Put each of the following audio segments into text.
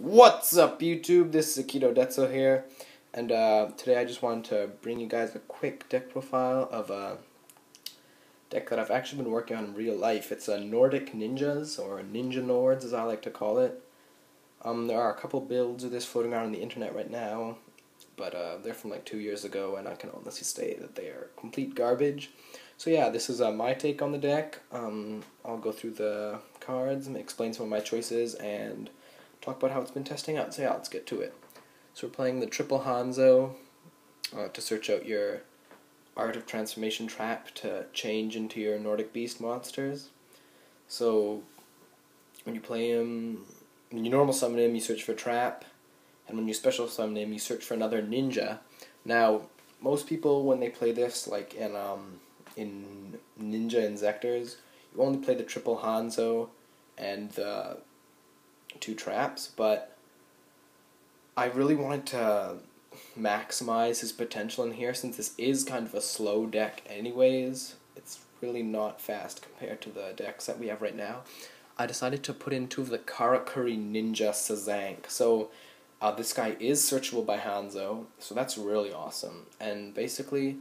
What's up, YouTube? This is Akito Detso here, and today I just wanted to bring you guys a quick deck profile of a deck that I've actually been working on in real life. It's a Nordic Ninjas, or Ninja Nords as I like to call it. There are a couple builds of this floating around on the internet right now, but they're from like 2 years ago, and I can honestly say that they are complete garbage. So yeah, this is my take on the deck. I'll go through the cards and explain some of my choices and talk about how it's been testing out. So yeah, let's get to it. So we're playing the triple Hanzo to search out your Art of Transformation trap to change into your Nordic Beast monsters. So when you play him, when you normal summon him, you search for trap, and when you special summon him, you search for another ninja. Now, most people when they play this, like in Ninja Inzectors, you only play the triple Hanzo and the 2 traps, but I really wanted to maximize his potential in here since this is kind of a slow deck anyways. It's really not fast compared to the decks that we have right now. I decided to put in 2 of the Karakuri Ninja Sazank. So this guy is searchable by Hanzo, so that's really awesome. And basically,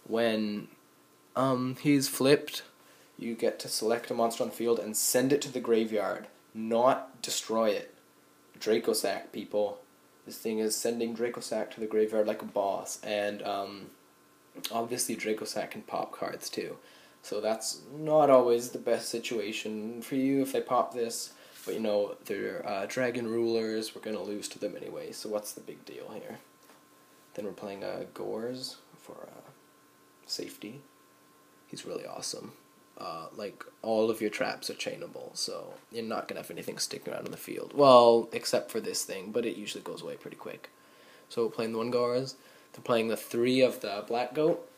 when he's flipped, you get to select a monster on the field and send it to the graveyard, not destroy it. Dracosack, people. This thing is sending Dracosack to the graveyard like a boss, and obviously Dracosack can pop cards too. So that's not always the best situation for you if they pop this, but you know, they're dragon rulers, we're going to lose to them anyway, so what's the big deal here? Then we're playing Gores for safety. He's really awesome. Like, all of your traps are chainable, so you're not going to have anything sticking around in the field. Well, except for this thing, but it usually goes away pretty quick. So we're playing the 1 Gores. They're playing the 3 of the Black Goat.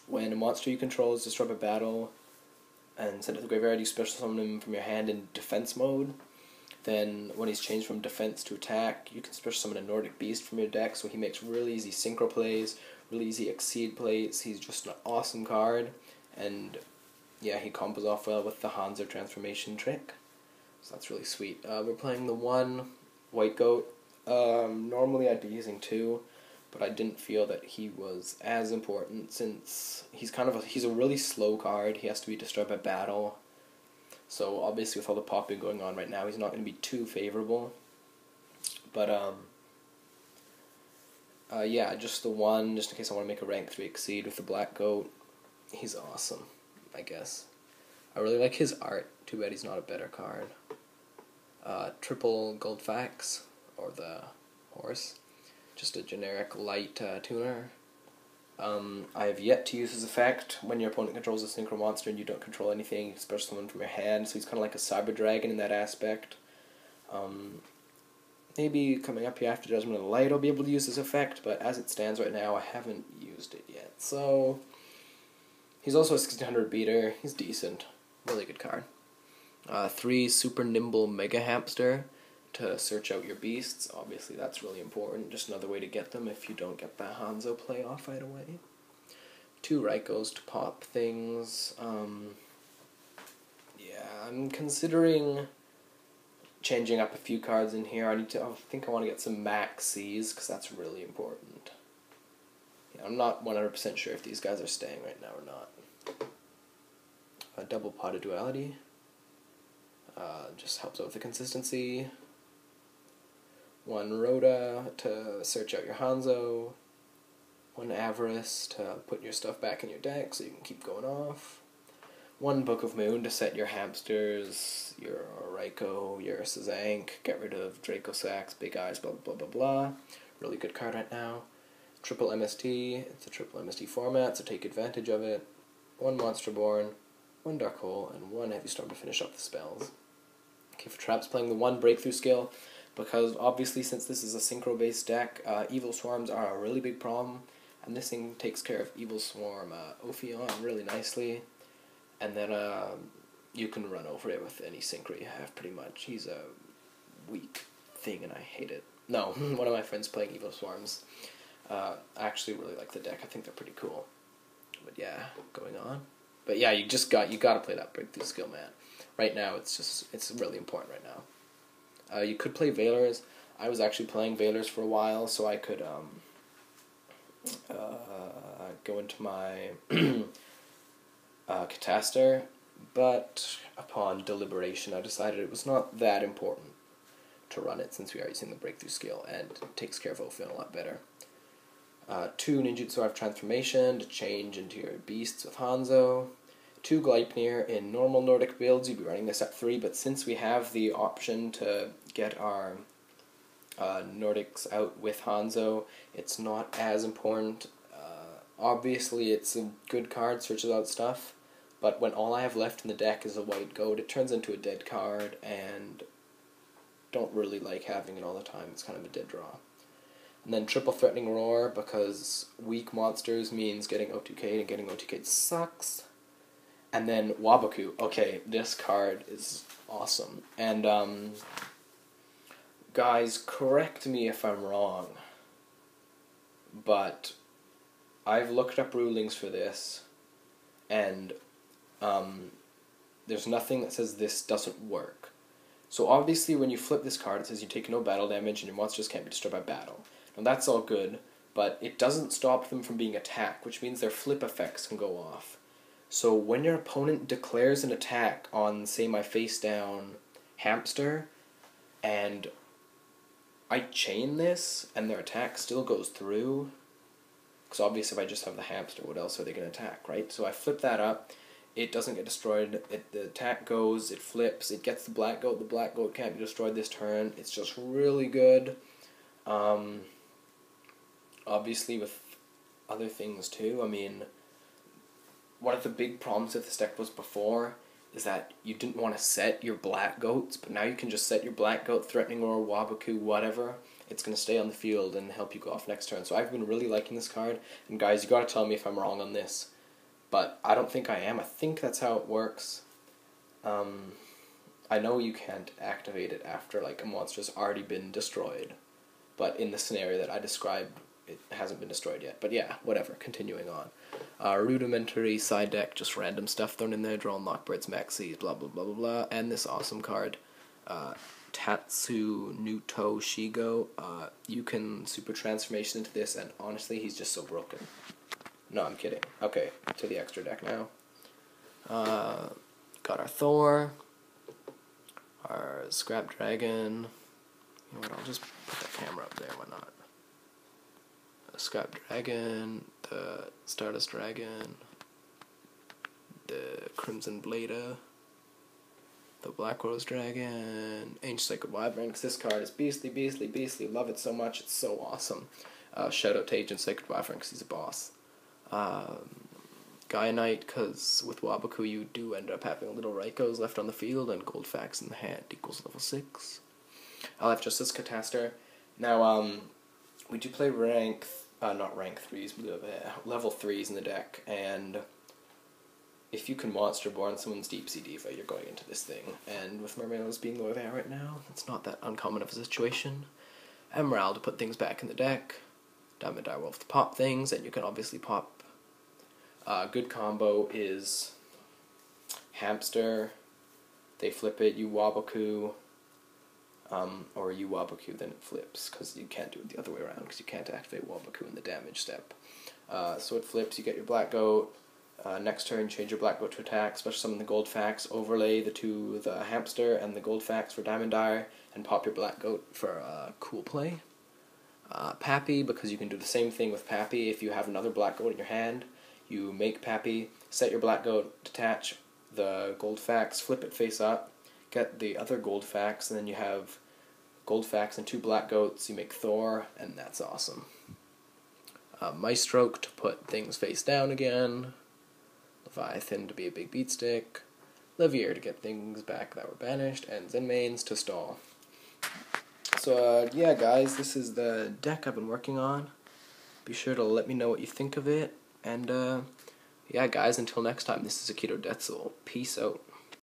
When a monster you control is destroyed by battle and sent to the graveyard, you special summon him from your hand in defense mode. Then, when he's changed from defense to attack, you can special summon a Nordic Beast from your deck, so he makes really easy synchro plays, really easy exceed plays. He's just an awesome card, and yeah, he combos off well with the Hanzo transformation trick, so that's really sweet. We're playing the 1 White Goat. Normally I'd be using 2, but I didn't feel that he was as important since he's a really slow card. He has to be destroyed by battle. So obviously with all the popping going on right now, he's not going to be too favorable. But yeah, just the 1, just in case I want to make a rank 3 exceed with the Black Goat. He's awesome, I guess. I really like his art. Too bad he's not a better card. Triple Goldfax, or the horse. Just a generic light tuner. I have yet to use his effect. When your opponent controls a synchro monster and you don't control anything, you can special summon from your hand, so he's kind of like a Cyber Dragon in that aspect. Maybe coming up here after Judgment of the Light I'll be able to use this effect, but as it stands right now I haven't used it yet. So he's also a 1600 beater. He's decent. Really good card. 3 Super Nimble Mega Hamster to search out your beasts. Obviously that's really important. Just another way to get them if you don't get the Hanzo play off right away. 2 Raikos to pop things. Yeah, I'm considering changing up a few cards in here. I think I want to get some Max C's, because that's really important. Yeah, I'm not 100% sure if these guys are staying right now or not. A double Pot of Duality. Just helps out with the consistency. 1 Rhoda to search out your Hanzo. 1 Avarice to put your stuff back in your deck so you can keep going off. 1 Book of Moon to set your hamsters, your Raikou, your Sazank, get rid of Dracosacks, Big Eyes, blah blah blah blah. Really good card right now. Triple MST, it's a triple MST format, so take advantage of it. 1 Monster Born, 1 Dark Hole, and 1 Heavy Storm to finish off the spells. Okay, for traps, playing the 1 Breakthrough skill, because obviously since this is a synchro-based deck, Evil Swarms are a really big problem, and this thing takes care of Evil Swarm Ophion really nicely, and then you can run over it with any synchro you have, pretty much. He's a weak thing, and I hate it. No, one of my friends playing Evil Swarms. I actually really like the deck. I think they're pretty cool. But yeah, going on. But yeah, you gotta play that breakthrough skill, man. Right now, it's really important right now. You could play Veilers. I was actually playing Veilers for a while, so I could go into my Cataster, but upon deliberation I decided it was not that important to run it since we are using the breakthrough skill, and it takes care of Ophion a lot better. 2 Ninjutsu Art of Transformation to change into your beasts with Hanzo. 2 Gleipnir. In normal Nordic builds you'd be running this at 3, but since we have the option to get our Nordics out with Hanzo, it's not as important. Obviously it's a good card, searches out stuff, but when all I have left in the deck is a white goat, it turns into a dead card, and don't really like having it all the time. It's kind of a dead draw. And then triple Threatening Roar, because weak monsters means getting O2K'd, and getting O2K'd sucks. And then Waboku. Okay, this card is awesome. And, guys, correct me if I'm wrong, but I've looked up rulings for this, and there's nothing that says this doesn't work. So obviously when you flip this card, it says you take no battle damage and your monsters can't be destroyed by battle. Now that's all good, but it doesn't stop them from being attacked, which means their flip effects can go off. So when your opponent declares an attack on, say, my face-down hamster, and I chain this, and their attack still goes through, because obviously if I just have the hamster, what else are they going to attack, right? So I flip that up, it doesn't get destroyed, the attack goes, it flips, it gets the black goat can't be destroyed this turn, it's just really good. Obviously with other things too, I mean, one of the big problems with this deck was before is that you didn't want to set your black goats, but now you can just set your black goat, Threatening Roar, Waboku, whatever. It's going to stay on the field and help you go off next turn. So I've been really liking this card, and guys, you got to tell me if I'm wrong on this, but I don't think I am. I think that's how it works. I know you can't activate it after like a monster's already been destroyed, but in the scenario that I described, it hasn't been destroyed yet. But yeah, whatever, continuing on. Rudimentary side deck, just random stuff thrown in there, drawing Lockbirds, Maxis, blah blah blah blah blah, and this awesome card, Tatsu Nuto Shigo. You can super transformation into this, and honestly, he's just so broken. No, I'm kidding. Okay, to the extra deck now. Got our Thor, our Scrap Dragon. You know what, I'll just put the camera up there, why not? Scrap Dragon, the Stardust Dragon, the Crimson Blader, the Black Rose Dragon, Ancient Sacred Wyvern, because this card is beastly, beastly, beastly. Love it so much, it's so awesome. Shout out to Ancient Sacred Wyvern because he's a boss. Gaia Knight, because with Waboku you do end up having little Raikos left on the field, and Gold Fax in the hand equals level 6. I'll have Justice Cataster. Now, we do play not rank 3s, but level 3s in the deck, and if you can Monster Born someone's Deep Sea Diva, you're going into this thing, and with Mermanos being the way they are right now, it's not that uncommon of a situation. Emerald to put things back in the deck, Diamond Direwolf to pop things, and you can obviously pop. Good combo is Hamster, they flip it, you Waboku, or you Waboku, then it flips, because you can't do it the other way around, because you can't activate Waboku in the damage step. So it flips, you get your Black Goat, next turn change your Black Goat to attack, special summon the Gold Fax, overlay the Hamster and the Gold Fax for Diamond Dire, and pop your Black Goat for cool play. Pappy, because you can do the same thing with Pappy. If you have another Black Goat in your hand, you make Pappy, set your Black Goat, detach the Gold Fax, flip it face up, get the other Gold Fax, and then you have Gold Fax and 2 Black Goats, you make Thor, and that's awesome. Maestroke to put things face down again, Leviathan to be a big beat stick, Levier to get things back that were banished, and Zenmaines to stall. So, yeah guys, this is the deck I've been working on. Be sure to let me know what you think of it, and yeah guys, until next time, this is Akito Detzel. Peace out.